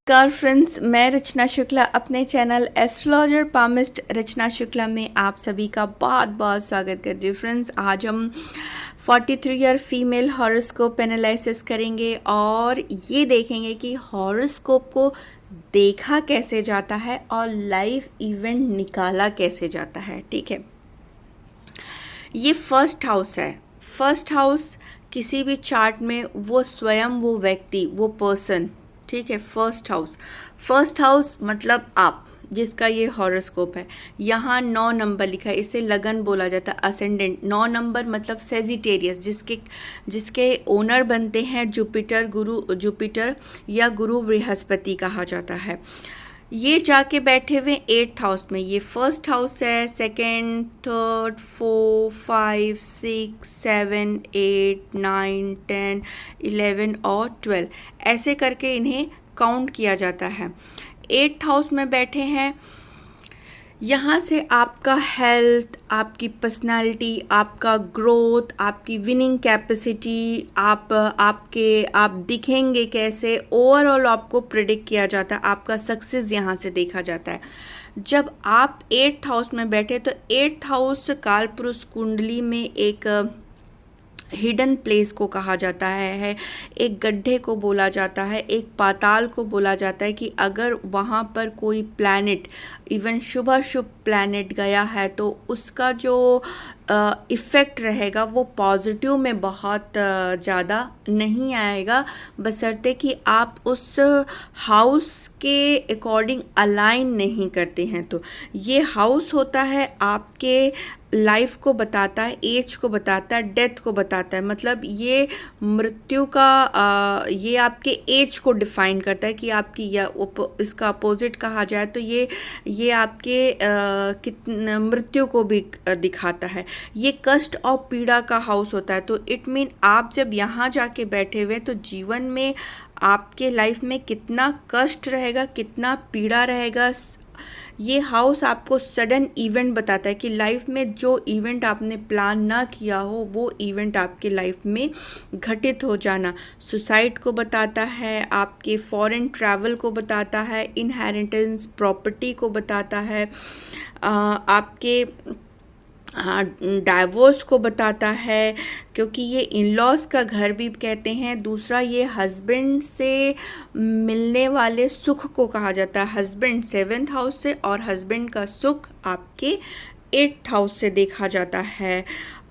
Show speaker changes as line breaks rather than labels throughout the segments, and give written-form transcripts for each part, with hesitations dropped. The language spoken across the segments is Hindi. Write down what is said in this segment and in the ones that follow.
नमस्कार फ्रेंड्स, मैं रचना शुक्ला अपने चैनल एस्ट्रोलॉजर पामिस्ट रचना शुक्ला में आप सभी का बहुत बहुत स्वागत करती हूँ। फ्रेंड्स, आज हम 43 ईयर फीमेल हॉरोस्कोप एनालिसिस करेंगे और ये देखेंगे कि हॉरोस्कोप को देखा कैसे जाता है और लाइव इवेंट निकाला कैसे जाता है। ठीक है, ये फर्स्ट हाउस है। फर्स्ट हाउस किसी भी चार्ट में वो स्वयं, वो व्यक्ति, वो पर्सन, ठीक है। फर्स्ट हाउस मतलब आप, जिसका ये हॉरोस्कोप है। यहाँ 9 नंबर लिखा है, इसे लगन बोला जाता है, असेंडेंट। 9 नंबर मतलब सेजिटेरियस, जिसके ओनर बनते हैं जुपिटर या गुरु बृहस्पति कहा जाता है। ये जाके बैठे हुए 8th हाउस में। ये फर्स्ट हाउस है, सेकंड, थर्ड, 4, 5, 6, 7, 8, 9, 10, 11 और 12 ऐसे करके इन्हें काउंट किया जाता है। 8th हाउस में बैठे हैं। यहाँ से आपका हेल्थ, आपकी पर्सनालिटी, आपका ग्रोथ, आपकी विनिंग कैपेसिटी, आप दिखेंगे कैसे, ओवरऑल आपको प्रिडिक्ट किया जाता है। आपका सक्सेस यहाँ से देखा जाता है। जब आप 8th हाउस में बैठे तो 8th हाउस कालपुरुष कुंडली में एक हिडन प्लेस को कहा जाता है, एक गड्ढे को बोला जाता है, एक पाताल को बोला जाता है कि अगर वहाँ पर कोई प्लैनेट, इवन शुभ प्लैनेट गया है तो उसका जो इफ़ेक्ट रहेगा वो पॉजिटिव में बहुत ज़्यादा नहीं आएगा, बशर्ते कि आप उस हाउस के अकॉर्डिंग अलाइन नहीं करते हैं। तो ये हाउस होता है आपके लाइफ को बताता है, एज को बताता है, डेथ को बताता है। मतलब ये मृत्यु का ये आपके एज को डिफाइन करता है कि आपकी, या इसका अपोजिट कहा जाए तो ये आपके कितने मृत्यु को भी दिखाता है। ये कष्ट और पीड़ा का हाउस होता है। तो इट मीन आप जब यहाँ जाके बैठे हुए तो जीवन में आपके लाइफ में कितना कष्ट रहेगा, कितना पीड़ा रहेगा। ये हाउस आपको सडन इवेंट बताता है कि लाइफ में जो इवेंट आपने प्लान ना किया हो वो इवेंट आपके लाइफ में घटित हो जाना। सुसाइड को बताता है, आपके फॉरेन ट्रैवल को बताता है, इनहेरिटेंस प्रॉपर्टी को बताता है, आपके डाइवोर्स को बताता है, क्योंकि ये इन लॉज का घर भी कहते हैं। दूसरा, ये हस्बैंड से मिलने वाले सुख को कहा जाता है। हस्बैंड 7th हाउस से और हस्बैंड का सुख आपके 8th हाउस से देखा जाता है।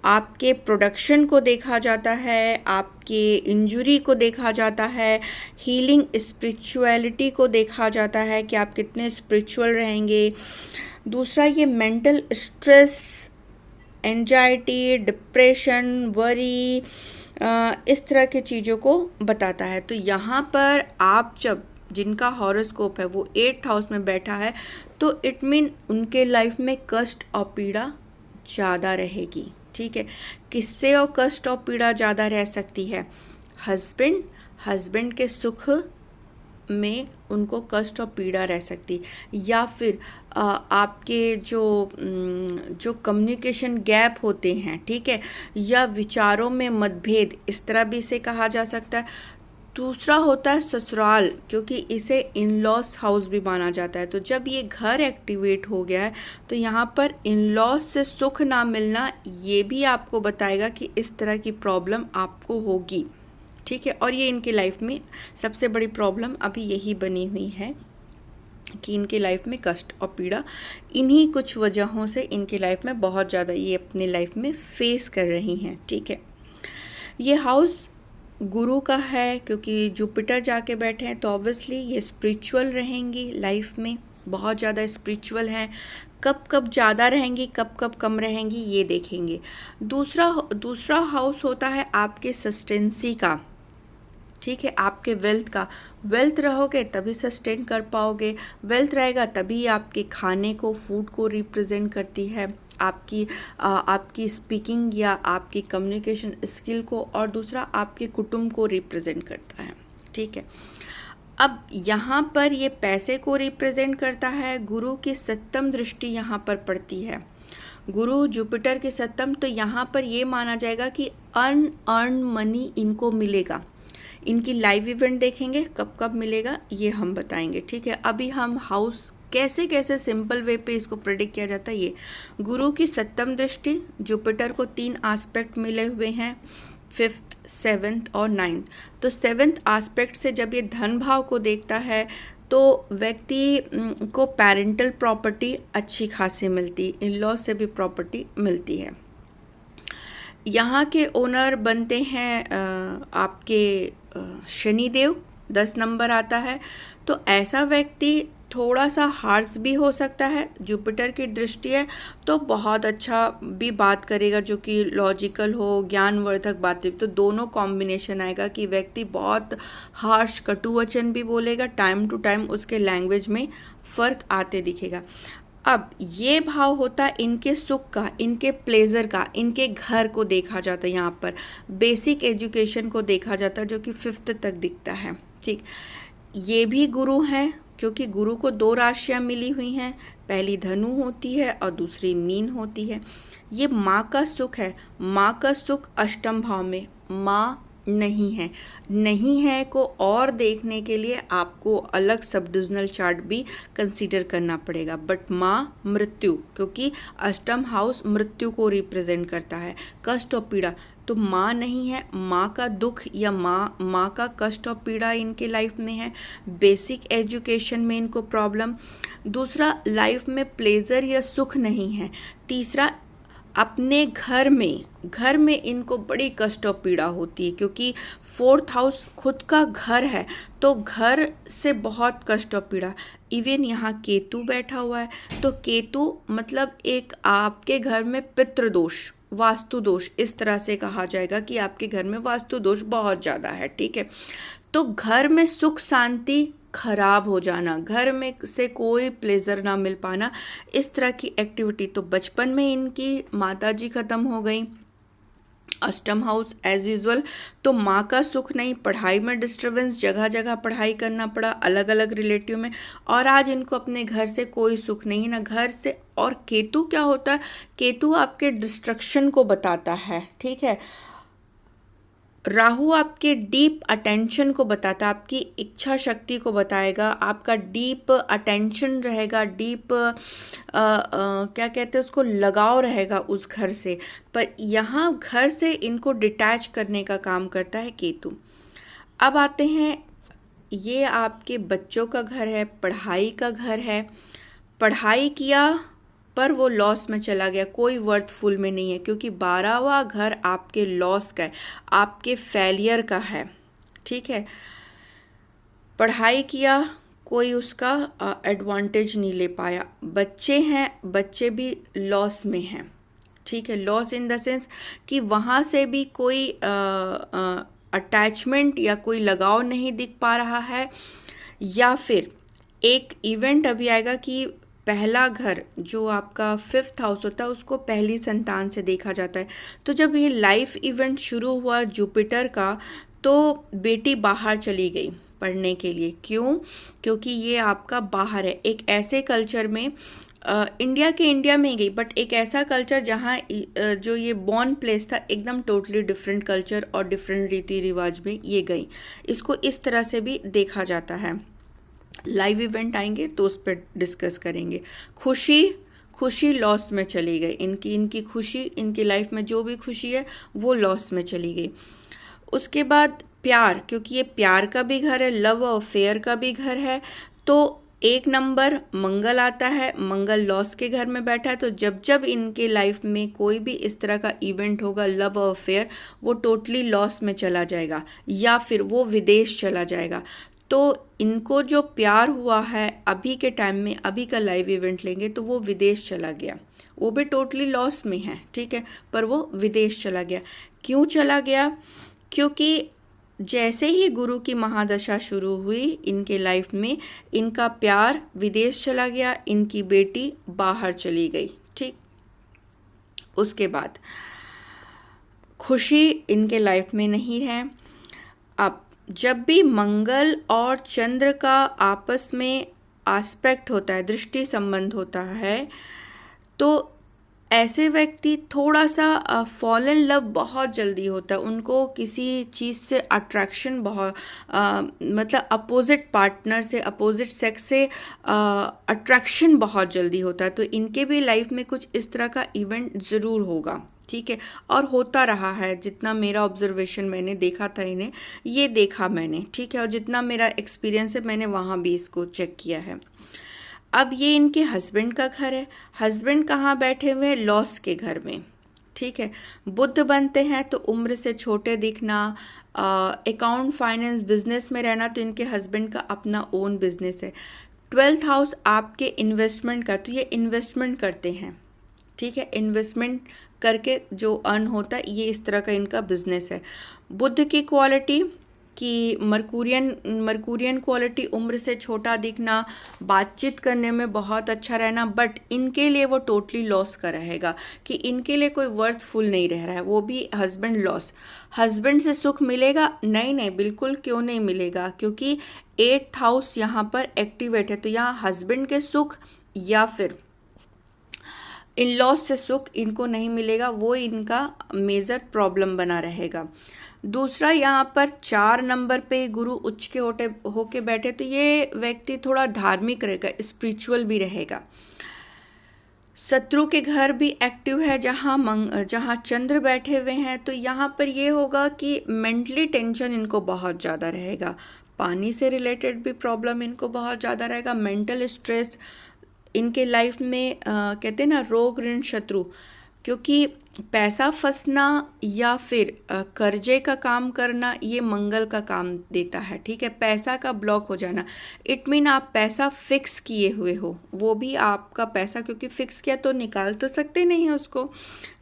आपके प्रोडक्शन को देखा जाता है, आपके इंजुरी को देखा जाता है, हीलिंग स्पिरिचुअलिटी को देखा जाता है कि आप कितने स्पिरिचुअल रहेंगे। दूसरा, ये mental stress, anxiety, depression, worry, इस तरह की चीज़ों को बताता है। तो यहाँ पर आप जब, जिनका हॉरोस्कोप है वो 8th हाउस में बैठा है, तो इट मीन उनके लाइफ में कष्ट और पीड़ा ज़्यादा रहेगी। ठीक है, किससे और कष्ट और पीड़ा ज़्यादा रह सकती है? हस्बैंड के सुख में उनको कष्ट और पीड़ा रह सकती, या फिर आपके जो कम्युनिकेशन गैप होते हैं, ठीक है, या विचारों में मतभेद, इस तरह भी इसे कहा जा सकता है। दूसरा होता है ससुराल, क्योंकि इसे इन लॉस हाउस भी माना जाता है। तो जब ये घर एक्टिवेट हो गया है तो यहाँ पर इन लॉस से सुख ना मिलना, ये भी आपको बताएगा कि इस तरह की प्रॉब्लम आपको होगी। ठीक है, और ये इनकी लाइफ में सबसे बड़ी प्रॉब्लम अभी यही बनी हुई है कि इनके लाइफ में कष्ट और पीड़ा इन्हीं कुछ वजहों से इनके लाइफ में बहुत ज़्यादा ये अपने लाइफ में फेस कर रही हैं। ठीक है, ये हाउस गुरु का है, क्योंकि जुपिटर जाके बैठे हैं तो ऑब्वियसली ये स्पिरिचुअल रहेंगी, लाइफ में बहुत ज़्यादा स्पिरिचुअल हैं। कब कब ज़्यादा रहेंगी, कब कब कम रहेंगी, ये देखेंगे। दूसरा हाउस होता है आपके सस्टेंसी का। ठीक है, आपके वेल्थ का। वेल्थ रहोगे तभी सस्टेन कर पाओगे, वेल्थ रहेगा तभी आपके खाने को, फूड को रिप्रेजेंट करती है, आपकी स्पीकिंग या आपकी कम्युनिकेशन स्किल को, और दूसरा आपके कुटुंब को रिप्रेजेंट करता है। ठीक है, अब यहाँ पर ये पैसे को रिप्रेजेंट करता है। गुरु की 7th दृष्टि यहाँ पर पड़ती है, गुरु जुपिटर के 7th, तो यहाँ पर ये माना जाएगा कि अर्न मनी इनको मिलेगा। इनकी लाइव इवेंट देखेंगे, कब कब मिलेगा ये हम बताएंगे, ठीक है। अभी हम हाउस कैसे कैसे सिंपल वे पे इसको प्रेडिक्ट किया जाता है। ये गुरु की सप्तम दृष्टि, जुपिटर को 3 एस्पेक्ट मिले हुए हैं, 5th 7th और 9th। तो 7th एस्पेक्ट से जब ये धन भाव को देखता है तो व्यक्ति को पेरेंटल प्रॉपर्टी अच्छी खासी मिलती, इन लॉ से भी प्रॉपर्टी मिलती है। यहाँ के ओनर बनते हैं आपके शनिदेव, 10 नंबर आता है। तो ऐसा व्यक्ति थोड़ा सा हार्श भी हो सकता है, जुपिटर की दृष्टि है तो बहुत अच्छा भी बात करेगा, जो कि लॉजिकल हो, ज्ञानवर्धक बातें, तो दोनों कॉम्बिनेशन आएगा कि व्यक्ति बहुत हार्श कटु वचन भी बोलेगा, टाइम टू टाइम उसके लैंग्वेज में फ़र्क आते दिखेगा। अब ये भाव होता है इनके सुख का, इनके प्लेजर का, इनके घर को देखा जाता है, यहाँ पर बेसिक एजुकेशन को देखा जाता है जो कि 5th तक दिखता है, ठीक। ये भी गुरु हैं क्योंकि गुरु को 2 राशियाँ मिली हुई हैं, पहली धनु होती है और दूसरी मीन होती है। ये माँ का सुख है, माँ का सुख अष्टम भाव में, माँ नहीं है को और देखने के लिए आपको अलग सब डिविजनल चार्ट भी कंसीडर करना पड़ेगा। बट माँ मृत्यु, क्योंकि अष्टम हाउस मृत्यु को रिप्रेजेंट करता है, कष्ट और पीड़ा, तो माँ नहीं है, माँ का दुख या माँ का कष्ट और पीड़ा इनके लाइफ में है। बेसिक एजुकेशन में इनको प्रॉब्लम, दूसरा लाइफ में प्लेजर या सुख नहीं है, तीसरा अपने घर में इनको बड़ी कष्ट और पीड़ा होती है, क्योंकि 4th हाउस खुद का घर है तो घर से बहुत कष्ट और पीड़ा। इवन यहाँ केतु बैठा हुआ है, तो केतु मतलब एक आपके घर में पितृदोष, वास्तु दोष, इस तरह से कहा जाएगा कि आपके घर में वास्तु दोष बहुत ज़्यादा है, ठीक है। तो घर में सुख शांति खराब हो जाना, घर में से कोई प्लेजर ना मिल पाना, इस तरह की एक्टिविटी। तो बचपन में इनकी माताजी ख़त्म हो गई, अष्टम हाउस एज यूजुअल, तो माँ का सुख नहीं, पढ़ाई में डिस्टर्बेंस, जगह जगह पढ़ाई करना पड़ा अलग अलग रिलेटिव में, और आज इनको अपने घर से कोई सुख नहीं ना घर से। और केतु क्या होता है, केतु आपके डिस्ट्रक्शन को बताता है, ठीक है। राहु आपके डीप अटेंशन को बताता है, आपकी इच्छा शक्ति को बताएगा, आपका डीप अटेंशन रहेगा, डीप क्या कहते हैं उसको, लगाव रहेगा उस घर से। पर यहाँ घर से इनको डिटैच करने का काम करता है केतु। अब आते हैं, ये आपके बच्चों का घर है, पढ़ाई का घर है, पढ़ाई किया पर वो लॉस में चला गया, कोई वर्थफुल में नहीं है, क्योंकि 12वां घर आपके लॉस का है, आपके फेलियर का है, ठीक है। पढ़ाई किया, कोई उसका एडवांटेज नहीं ले पाया, बच्चे हैं, बच्चे भी लॉस में हैं, ठीक है। लॉस इन द सेंस कि वहाँ से भी कोई अटैचमेंट या कोई लगाव नहीं दिख पा रहा है। या फिर एक इवेंट अभी आएगा कि पहला घर जो आपका 5th हाउस होता है उसको पहली संतान से देखा जाता है। तो जब ये लाइफ इवेंट शुरू हुआ जुपिटर का, तो बेटी बाहर चली गई पढ़ने के लिए। क्यों? क्योंकि ये आपका बाहर है, एक ऐसे कल्चर में, इंडिया में ही गई, बट एक ऐसा कल्चर जहाँ जो ये बॉर्न प्लेस था एकदम टोटली डिफरेंट कल्चर और डिफरेंट रीति रिवाज में ये गई। इसको इस तरह से भी देखा जाता है। लाइव इवेंट आएंगे तो उस पर डिस्कस करेंगे। खुशी लॉस में चली गई, इनकी खुशी, इनकी लाइफ में जो भी खुशी है वो लॉस में चली गई। उसके बाद प्यार, क्योंकि ये प्यार का भी घर है, लव और अफेयर का भी घर है, तो 1 नंबर मंगल आता है, मंगल लॉस के घर में बैठा है। तो जब इनके लाइफ में कोई भी इस तरह का इवेंट होगा, लव और अफेयर, वो टोटली लॉस में चला जाएगा या फिर वो विदेश चला जाएगा। तो इनको जो प्यार हुआ है अभी के टाइम में, अभी का लाइव इवेंट लेंगे तो वो विदेश चला गया, वो भी टोटली लॉस में है, ठीक है, पर वो विदेश चला गया। क्यों चला गया? क्योंकि जैसे ही गुरु की महादशा शुरू हुई इनके लाइफ में, इनका प्यार विदेश चला गया, इनकी बेटी बाहर चली गई, ठीक। उसके बाद खुशी इनके लाइफ में नहीं है। अब जब भी मंगल और चंद्र का आपस में एस्पेक्ट होता है, दृष्टि संबंध होता है, तो ऐसे व्यक्ति थोड़ा सा फॉल इन लव बहुत जल्दी होता है, उनको किसी चीज़ से अट्रैक्शन बहुत मतलब अपोजिट पार्टनर से, अपोजिट सेक्स से अट्रैक्शन बहुत जल्दी होता है। तो इनके भी लाइफ में कुछ इस तरह का इवेंट ज़रूर होगा, ठीक है, और होता रहा है। जितना मेरा ऑब्जर्वेशन मैंने देखा था इन्हें, ये देखा मैंने, ठीक है, और जितना मेरा एक्सपीरियंस है मैंने वहाँ भी इसको चेक किया है। अब ये इनके हस्बैंड का घर है। हस्बैंड कहाँ बैठे हुए हैं? लॉस के घर में, ठीक है। बुध बनते हैं तो उम्र से छोटे दिखना, अकाउंट फाइनेंस बिजनेस में रहना, तो इनके हस्बैंड का अपना ओन बिजनेस है। 12th हाउस आपके इन्वेस्टमेंट का, तो ये इन्वेस्टमेंट करते हैं, ठीक है, इन्वेस्टमेंट करके जो अर्न होता है, ये इस तरह का इनका बिजनेस है। बुध की क्वालिटी कि मरकुरियन क्वालिटी, उम्र से छोटा दिखना, बातचीत करने में बहुत अच्छा रहना, बट इनके लिए वो टोटली लॉस का रहेगा, कि इनके लिए कोई वर्थफुल नहीं रह रहा है, वो भी हस्बैंड लॉस। हस्बैंड से सुख मिलेगा? नहीं नहीं, बिल्कुल क्यों नहीं मिलेगा, क्योंकि 8th हाउस यहाँ पर एक्टिवेट है। तो यहाँ हस्बैंड के सुख या फिर इन लॉस से सुख इनको नहीं मिलेगा, वो इनका मेजर प्रॉब्लम बना रहेगा। दूसरा, यहाँ पर 4 नंबर पे गुरु उच्च के होके बैठे, तो ये व्यक्ति थोड़ा धार्मिक रहेगा, स्पिरिचुअल भी रहेगा। शत्रु के घर भी एक्टिव है, जहाँ चंद्र बैठे हुए हैं, तो यहाँ पर ये होगा कि मेंटली टेंशन इनको बहुत ज़्यादा रहेगा। पानी से रिलेटेड भी प्रॉब्लम इनको बहुत ज़्यादा रहेगा, मेंटल स्ट्रेस इनके लाइफ में कहते हैं ना, रोग ऋण शत्रु, क्योंकि पैसा फंसना या फिर कर्जे का काम करना, ये मंगल का काम देता है, ठीक है। पैसा का ब्लॉक हो जाना, इट मीन आप पैसा फिक्स किए हुए हो, वो भी आपका पैसा क्योंकि फिक्स किया तो निकाल तो सकते नहीं है उसको,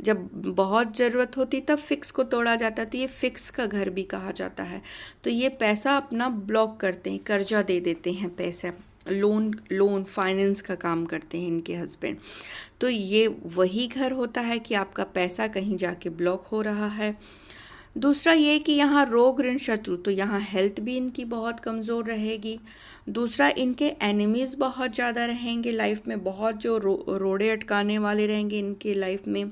जब बहुत ज़रूरत होती तब फिक्स को तोड़ा जाता है, तो ये फिक्स का घर भी कहा जाता है। तो ये पैसा अपना ब्लॉक करते हैं, कर्जा दे देते हैं, पैसा लोन फाइनेंस का काम करते हैं इनके हस्बैंड। तो ये वही घर होता है कि आपका पैसा कहीं जाके ब्लॉक हो रहा है। दूसरा ये कि यहाँ रोग ऋण शत्रु, तो यहाँ हेल्थ भी इनकी बहुत कमज़ोर रहेगी। दूसरा, इनके एनिमीज़ बहुत ज़्यादा रहेंगे लाइफ में, बहुत जो रोड़े अटकाने वाले रहेंगे इनके लाइफ में।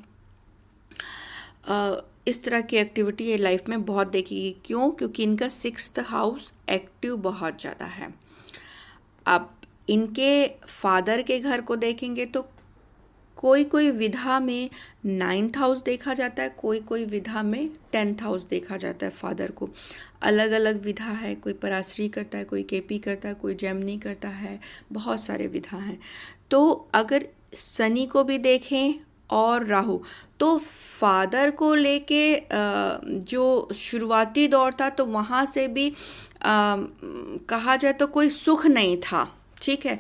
इस तरह की एक्टिविटी ये लाइफ में बहुत देखेगी। क्यों? क्योंकि इनका 6th हाउस एक्टिव बहुत ज़्यादा है। अब इनके फादर के घर को देखेंगे तो कोई कोई विधा में 9th हाउस देखा जाता है, कोई कोई विधा में 10th हाउस देखा जाता है। फादर को अलग अलग विधा है, कोई पराश्री करता है, कोई केपी करता है, कोई जेमिनी करता है, बहुत सारे विधा हैं। तो अगर शनि को भी देखें और राहु, तो फादर को लेके जो शुरुआती दौर था, तो वहाँ से भी कहा जाए तो कोई सुख नहीं था, ठीक है।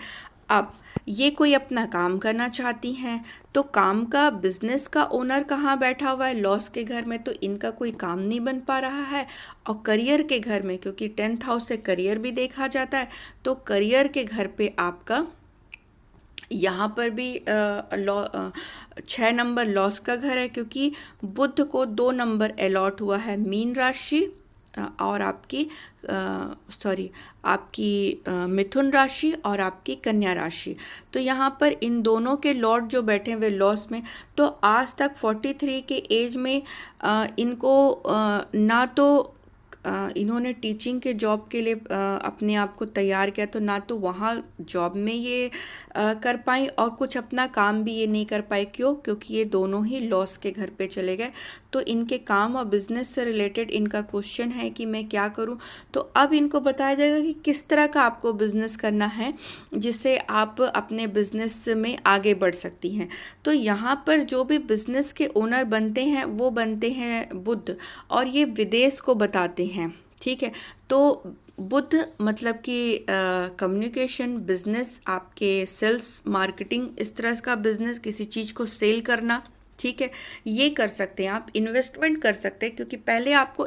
अब ये कोई अपना काम करना चाहती हैं, तो काम का बिजनेस का ओनर कहाँ बैठा हुआ है? लॉस के घर में, तो इनका कोई काम नहीं बन पा रहा है। और करियर के घर में, क्योंकि 10th हाउस से करियर भी देखा जाता है, तो करियर के घर पे आपका यहाँ पर भी 6 नंबर लॉस का घर है, क्योंकि बुध को 2 नंबर अलॉट हुआ है, मीन राशि और आपकी मिथुन राशि और आपकी कन्या राशि। तो यहाँ पर इन दोनों के लॉर्ड जो बैठे हुए लॉस में, तो आज तक 43 के एज में इनको ना तो इन्होंने टीचिंग के जॉब के लिए अपने आप को तैयार किया, तो ना तो वहाँ जॉब में ये कर पाई, और कुछ अपना काम भी ये नहीं कर पाए। क्यों? क्योंकि ये दोनों ही लॉस के घर पे चले गए। तो इनके काम और बिजनेस से रिलेटेड इनका क्वेश्चन है कि मैं क्या करूं। तो अब इनको बताया जाएगा कि किस तरह का आपको बिजनेस करना है जिससे आप अपने बिजनेस में आगे बढ़ सकती हैं। तो यहाँ पर जो भी बिजनेस के ओनर बनते हैं वो बनते हैं बुध, और ये विदेश को बताते हैं, ठीक है। तो बुध मतलब कि कम्युनिकेशन बिजनेस, आपके सेल्स मार्केटिंग, इस तरह का बिजनेस, किसी चीज़ को सेल करना, ठीक है, ये कर सकते हैं आप। इन्वेस्टमेंट कर सकते हैं, क्योंकि पहले आपको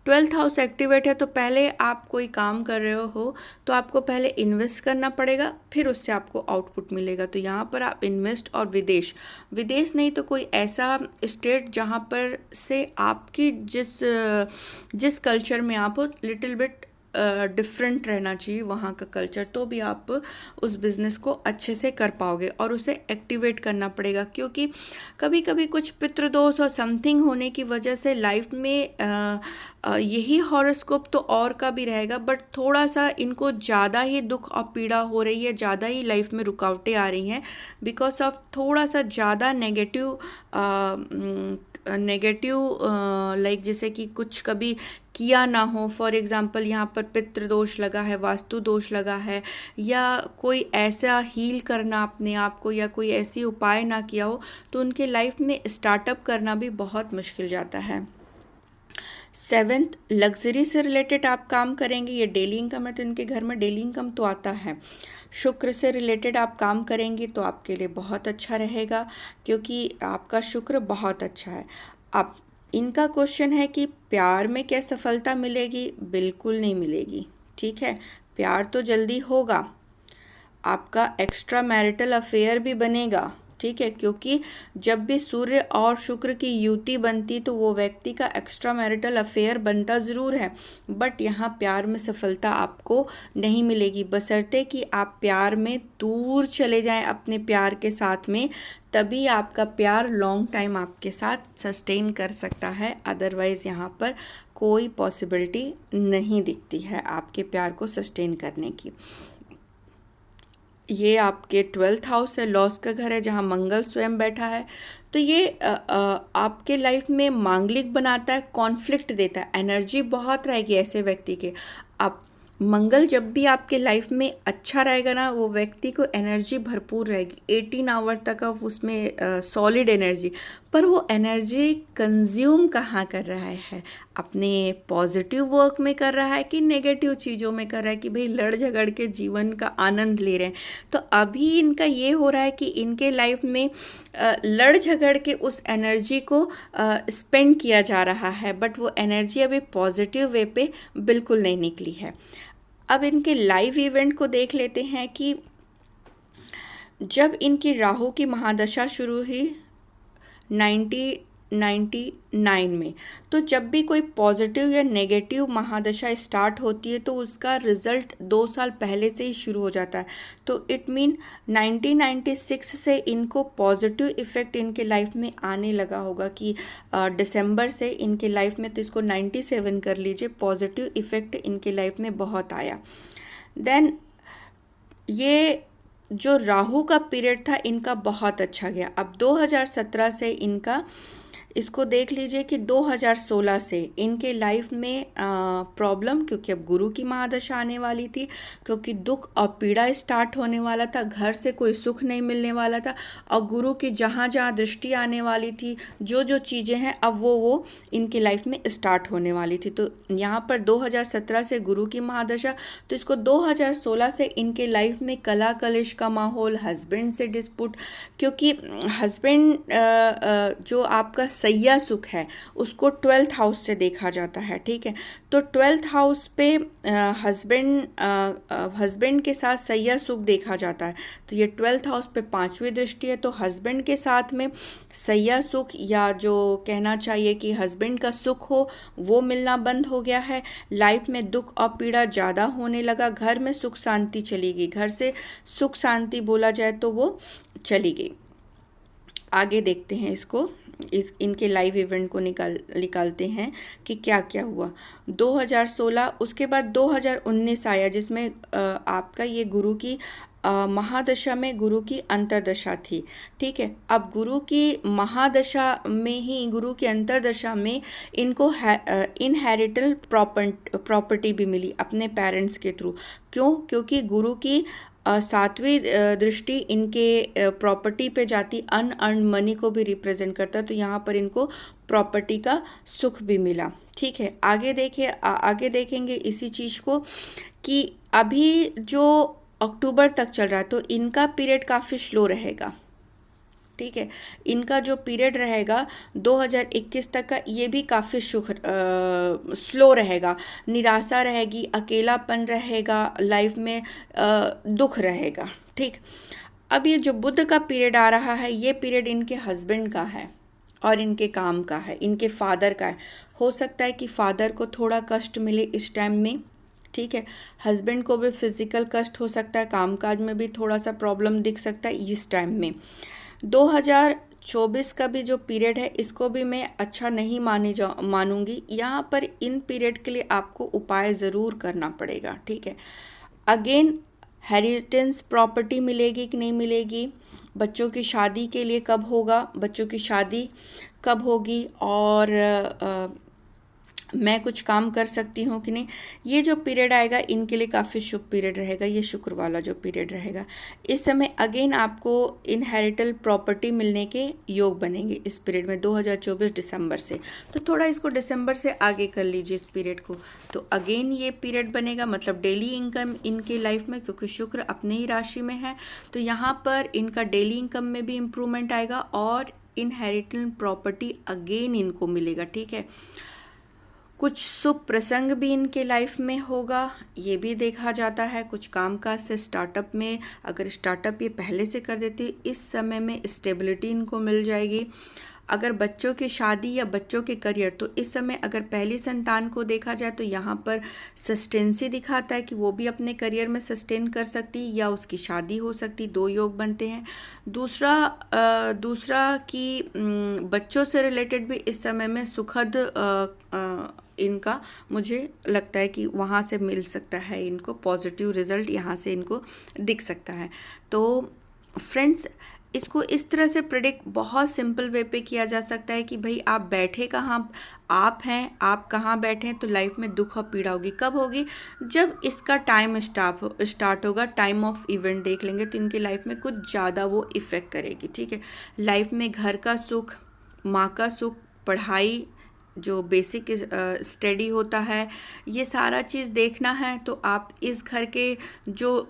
12th हाउस एक्टिवेट है, तो पहले आप कोई काम कर रहे हो तो आपको पहले इन्वेस्ट करना पड़ेगा, फिर उससे आपको आउटपुट मिलेगा। तो यहाँ पर आप इन्वेस्ट, और विदेश नहीं तो कोई ऐसा स्टेट जहाँ पर से आपकी जिस कल्चर में आप हो लिटिल बिट डिफरेंट रहना चाहिए वहाँ का कल्चर, तो भी आप उस बिज़नेस को अच्छे से कर पाओगे और उसे एक्टिवेट करना पड़ेगा। क्योंकि कभी कभी कुछ पितृदोष और समथिंग होने की वजह से लाइफ में यही हॉरोस्कोप तो और का भी रहेगा, बट थोड़ा सा इनको ज़्यादा ही दुख और पीड़ा हो रही है, ज़्यादा ही लाइफ में रुकावटें आ रही हैं बिकॉज ऑफ थोड़ा सा ज़्यादा नेगेटिव लाइक जैसे कि कुछ कभी किया ना हो। फॉर एग्जांपल यहाँ पर पितृदोष लगा है, वास्तु दोष लगा है, या कोई ऐसा हील करना अपने आप को या कोई ऐसी उपाय ना किया हो, तो उनके लाइफ में स्टार्टअप करना भी बहुत मुश्किल जाता है। 7th, लग्जरी से रिलेटेड आप काम करेंगे, ये डेली इनकम है तो इनके घर में डेली इनकम तो आता है। शुक्र से रिलेटेड आप काम करेंगे तो आपके लिए बहुत अच्छा रहेगा क्योंकि आपका शुक्र बहुत अच्छा है। अब इनका क्वेश्चन है कि प्यार में क्या सफलता मिलेगी? बिल्कुल नहीं मिलेगी, ठीक है। प्यार तो जल्दी होगा, आपका एक्स्ट्रा मैरिटल अफेयर भी बनेगा, ठीक है, क्योंकि जब भी सूर्य और शुक्र की युति बनती तो वो व्यक्ति का एक्स्ट्रा मैरिटल अफेयर बनता ज़रूर है, बट यहाँ प्यार में सफलता आपको नहीं मिलेगी, बशर्ते कि आप प्यार में दूर चले जाएं अपने प्यार के साथ में, तभी आपका प्यार लॉन्ग टाइम आपके साथ सस्टेन कर सकता है। अदरवाइज़ यहाँ पर कोई पॉसिबिलिटी नहीं दिखती है आपके प्यार को सस्टेन करने की। ये आपके 12th हाउस है, लॉस का घर है, जहाँ मंगल स्वयं बैठा है, तो ये आपके लाइफ में मांगलिक बनाता है, कॉन्फ्लिक्ट देता है, एनर्जी बहुत रहेगी ऐसे व्यक्ति के। अब मंगल जब भी आपके लाइफ में अच्छा रहेगा ना, वो व्यक्ति को एनर्जी भरपूर रहेगी, 18 आवर तक अब उसमें सॉलिड एनर्जी, पर वो एनर्जी कंज्यूम कहाँ कर रहा है? अपने पॉजिटिव वर्क में कर रहा है कि नेगेटिव चीज़ों में कर रहा है कि भाई लड़ झगड़ के जीवन का आनंद ले रहे हैं। तो अभी इनका ये हो रहा है कि इनके लाइफ में लड़ झगड़ के उस एनर्जी को स्पेंड किया जा रहा है, बट वो एनर्जी अभी पॉजिटिव वे पे बिल्कुल नहीं निकली है। अब इनके लाइव इवेंट को देख लेते हैं कि जब इनकी राहु की महादशा शुरू हुई 1999 में, तो जब भी कोई पॉजिटिव या नेगेटिव महादशा स्टार्ट होती है तो उसका रिजल्ट 2 साल पहले से ही शुरू हो जाता है। तो इट मीन 1996 से इनको पॉजिटिव इफ़ेक्ट इनके लाइफ में आने लगा होगा कि दिसंबर से इनके लाइफ में, तो इसको 97 कर लीजिए, पॉजिटिव इफ़ेक्ट इनके लाइफ में बहुत आया। देन ये जो राहु का पीरियड था इनका बहुत अच्छा गया। अब 2017 से इनका, इसको देख लीजिए कि 2016 से इनके लाइफ में प्रॉब्लम, क्योंकि अब गुरु की महादशा आने वाली थी, क्योंकि दुख और पीड़ा स्टार्ट होने वाला था, घर से कोई सुख नहीं मिलने वाला था, और गुरु की जहाँ जहाँ दृष्टि आने वाली थी, जो जो चीज़ें हैं अब वो इनकी लाइफ में स्टार्ट होने वाली थी। तो यहाँ पर 2017 से गुरु की महादशा, तो इसको 2016 से इनके लाइफ में कला कलेश का माहौल, हस्बैंड से डिस्प्यूट, क्योंकि हस्बैंड जो आपका सैया सुख है उसको 12th हाउस से देखा जाता है, ठीक है। तो 12th हाउस पे हस्बैंड के साथ सैया सुख देखा जाता है, तो ये 12th हाउस पे 5वीं दृष्टि है, तो हस्बैंड के साथ में सैया सुख, या जो कहना चाहिए कि हस्बैंड का सुख हो, वो मिलना बंद हो गया है। लाइफ में दुख और पीड़ा ज़्यादा होने लगा, घर में सुख शांति चली गई, घर से सुख शांति बोला जाए तो वो चली गई। आगे देखते हैं इसको, इनके लाइव इवेंट को निकालते हैं कि क्या क्या हुआ। 2016, उसके बाद 2019 आया, जिसमें आपका ये गुरु की महादशा में गुरु की अंतर्दशा थी, ठीक है। अब गुरु की महादशा में ही, गुरु की अंतर्दशा में इनको इनहेरिटल प्रॉपर्टी भी मिली अपने पेरेंट्स के थ्रू। क्यों? क्योंकि गुरु की 7वीं दृष्टि इनके प्रॉपर्टी पे जाती, अनअर्न्ड मनी को भी रिप्रेजेंट करता है, तो यहाँ पर इनको प्रॉपर्टी का सुख भी मिला, ठीक है। आगे देखेंगे इसी चीज़ को कि अभी जो अक्टूबर तक चल रहा है तो इनका पीरियड काफ़ी स्लो रहेगा, ठीक है। इनका जो पीरियड रहेगा 2021 तक का, ये भी काफ़ी स्लो रहेगा, निराशा रहेगी, अकेलापन रहेगा, लाइफ में दुख रहेगा, ठीक। अब ये जो बुध का पीरियड आ रहा है, ये पीरियड इनके हस्बैंड का है और इनके काम का है, इनके फादर का है। हो सकता है कि फादर को थोड़ा कष्ट मिले इस टाइम में, ठीक है। हस्बैंड को भी फिजिकल कष्ट हो सकता है, कामकाज में भी थोड़ा सा प्रॉब्लम दिख सकता है इस टाइम में। 2024 का भी जो पीरियड है इसको भी मैं अच्छा नहीं मानूंगी। यहाँ पर इन पीरियड के लिए आपको उपाय ज़रूर करना पड़ेगा, ठीक है। अगेन हेरिटेंस प्रॉपर्टी मिलेगी कि नहीं मिलेगी, बच्चों की शादी के लिए कब होगा, बच्चों की शादी कब होगी, और मैं कुछ काम कर सकती हूँ कि नहीं, ये जो पीरियड आएगा इनके लिए काफ़ी शुभ पीरियड रहेगा। ये शुक्र वाला जो पीरियड रहेगा, इस समय अगेन आपको इनहेरिटल प्रॉपर्टी मिलने के योग बनेंगे इस पीरियड में 2024 दिसंबर से। तो थोड़ा इसको दिसंबर से आगे कर लीजिए इस पीरियड को, तो अगेन ये पीरियड बनेगा, मतलब डेली इनकम इनके लाइफ में, क्योंकि शुक्र अपने ही राशि में है तो यहाँ पर इनका डेली इनकम में भी इम्प्रूवमेंट आएगा और इनहेरिटल प्रॉपर्टी अगेन इनको मिलेगा, ठीक है। कुछ शुभ प्रसंग भी इनके लाइफ में होगा, ये भी देखा जाता है। कुछ कामकाज से स्टार्टअप में, अगर स्टार्टअप ये पहले से कर देते इस समय में स्टेबिलिटी इनको मिल जाएगी। अगर बच्चों की शादी या बच्चों के करियर, तो इस समय अगर पहली संतान को देखा जाए तो यहाँ पर सस्टेंसी दिखाता है कि वो भी अपने करियर में सस्टेन कर सकती या उसकी शादी हो सकती, दो योग बनते हैं। दूसरा कि बच्चों से रिलेटेड भी इस समय में सुखद इनका मुझे लगता है कि वहाँ से मिल सकता है, इनको पॉजिटिव रिजल्ट यहाँ से इनको दिख सकता है। तो फ्रेंड्स, इसको इस तरह से प्रेडिक्ट बहुत सिंपल वे पे किया जा सकता है कि भाई आप बैठे कहाँ, आप हैं, आप कहाँ बैठे हैं, तो लाइफ में दुख और पीड़ा होगी। कब होगी? जब इसका टाइम स्टार्ट होगा, टाइम ऑफ इवेंट देख लेंगे तो इनकी लाइफ में कुछ ज़्यादा वो इफ़ेक्ट करेगी, ठीक है। लाइफ में घर का सुख, माँ का सुख, पढ़ाई, जो बेसिक स्टडी होता है, ये सारा चीज़ देखना है तो आप इस घर के जो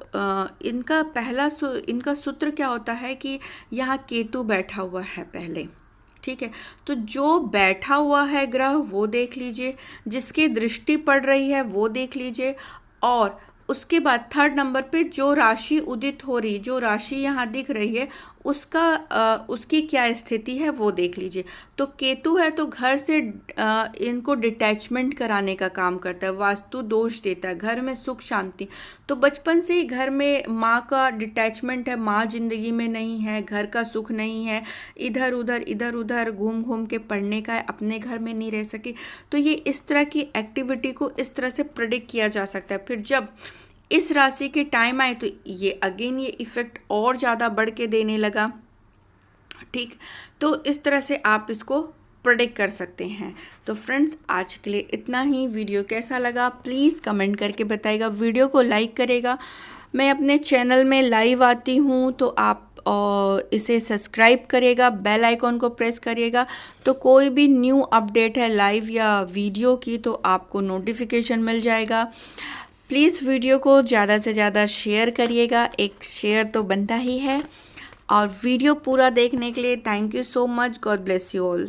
इनका सूत्र क्या होता है कि यहाँ केतु बैठा हुआ है पहले, ठीक है। तो जो बैठा हुआ है ग्रह वो देख लीजिए, जिसकी दृष्टि पड़ रही है वो देख लीजिए, और उसके बाद थर्ड नंबर पे जो राशि उदित हो रही, जो राशि यहाँ दिख रही है उसकी क्या स्थिति है वो देख लीजिए। तो केतु है तो घर से इनको डिटैचमेंट कराने का काम करता है, वास्तु दोष देता है, घर में सुख शांति। तो बचपन से ही घर में माँ का डिटैचमेंट है, माँ जिंदगी में नहीं है, घर का सुख नहीं है, इधर उधर घूम घूम के पढ़ने का है, अपने घर में नहीं रह सके। तो ये इस तरह की एक्टिविटी को इस तरह से प्रेडिक्ट किया जा सकता है। फिर जब इस राशि के टाइम आए तो ये अगेन ये इफ़ेक्ट और ज़्यादा बढ़ के देने लगा, ठीक। तो इस तरह से आप इसको प्रेडिक्ट कर सकते हैं। तो फ्रेंड्स, आज के लिए इतना ही। वीडियो कैसा लगा प्लीज़ कमेंट करके बताइएगा, वीडियो को लाइक करेगा। मैं अपने चैनल में लाइव आती हूँ तो आप इसे सब्सक्राइब करिएगा, बेल आइकॉन को प्रेस करिएगा, तो कोई भी न्यू अपडेट है लाइव या वीडियो की तो आपको नोटिफिकेशन मिल जाएगा। प्लीज़ वीडियो को ज़्यादा से ज़्यादा शेयर करिएगा, एक शेयर तो बनता ही है। और वीडियो पूरा देखने के लिए thank you so much. God bless you all.